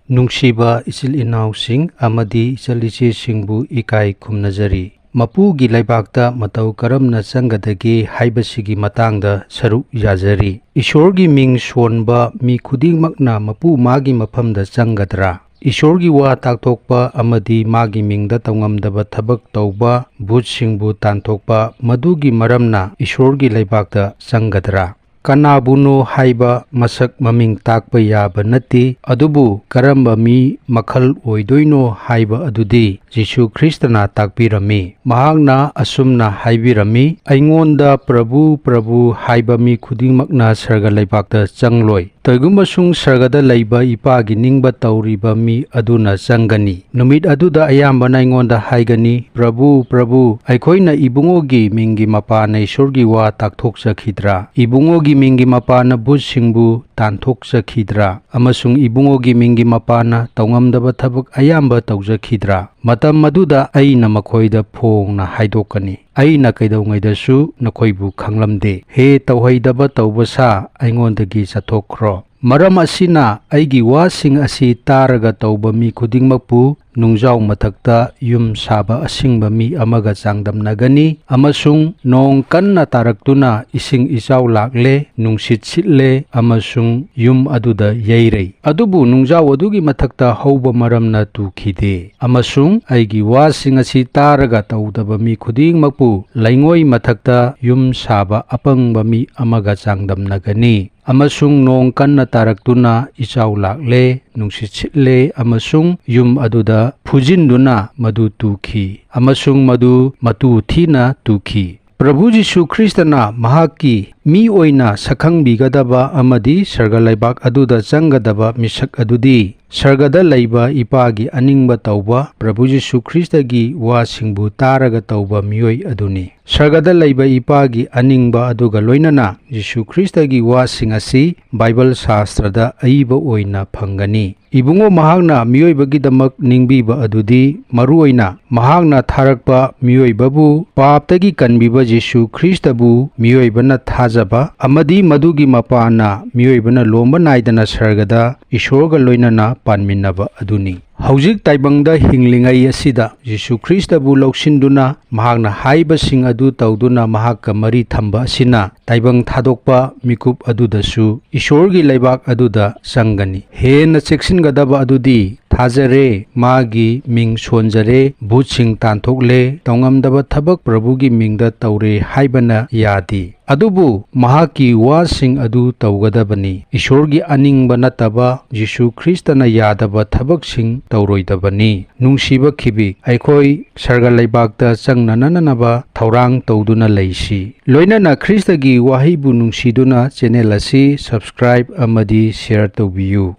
Nungsiba isil inausing amadi isalisi singbu ikai khumnajari mapugi laibakta matau karamna changadagi haibasigi matangda saruk yajari Ishorgi ming sonba mi khudingmakna mapu magi mafamda changadra Ishorgi wa takthokpa amadi magi mingda tawngamdaba thabak tawba bhutsingbu tanthokpa madugi maramna Ishorgi laibakta changadra Kanabuno haiba masak maming takpa yaba nati adubu karamba mi makhal oidoino haiba adudi Jisu Kristana takpirami mahakna asumna haibirami aingonda Prabhu haiba mi khudingmakna sarga laibakta changloi Toigumasung sargada laiba ipagi ningba tauriba mi aduna changani numit aduda ayambana aingonda haigani Prabhu aikhoina ibungogi mingi mapana Ishorgi wa takthokchakhidra ibungogi mingi mapana bhutsingbu tanthokchakhidra amasung ibungogi mingi mapana tawngamdaba thabak ayamba tawjakhidra matam maduda aina makhoida phongna haidokani aina kaidongaidasu nakhoibu khanglamde he tawhaidaba tawbasa aingondagi chathokro maram asina aigi wasing asi taraga tawba mi khudingmakpu nungjaw mathakta yum saba asingba mi amaga changdamnagani amasung nong kanna taraktuna ising ichaw lakle nungsit sitle amasung yum aduda yairei adubu nungjaw adugi mathakta hauba maramna tukhide amasung aigi wasing asi taraga tawdaba mi khudingmakpu laingoi mathakta yum saba apangba mi amaga changdamnagani amasung nong kanna taraktuna ichaw lakle nungsit sitle amasung yum aduda phujinduna madu tukhi amasung madu matu thina tukhi Prabhu Jisu Kristana mahaki mi oina sakhangbigadaba amadi sarga laibak aduda changadaba misak adudi sargada laiba ipagi aningba tawba Prabhu Jisu Kristagi wasingbu taraga tawba mioi aduni sargada laiba ipagi aningba aduga loinana Jisu Kristagi wasing asi Bible Shastrada aiba oina phangani Ibungo mahagna miyoibagidamak ningbiba adudi maruoina mahagna tharakpa miyoibabu paptagi kanbiba Jisu Kristabu miyoibana thajaba amadi madugi mapana miyoibana lomba naidana sargada Ishorga loinana panminaba aduni Haujik taibangda hinglingai asida Jisu Kristabu laushinduna mahagna haibasing adu tawduna mahakka mari thamba asina taibang thadokpa mikup adudasu Ishorgi laibak aduda changani hena cheksingadaba adudi thajare magi ming sonjare bhutsing tanthokle tawngamdaba thabak Prabhugi mingda tawre haibana yadi adubu mahaki wasing adu tawgadabani Ishorgi aningba nataba Jisu Kristana yadaba thabaksing tawroidabani nungsiba khibi aikhoi sarga laibakta changnananaba thaurang tawduna leisi loinana Kristagi wahibu nungsiduna channel asi subscribe amadi share tawbiyu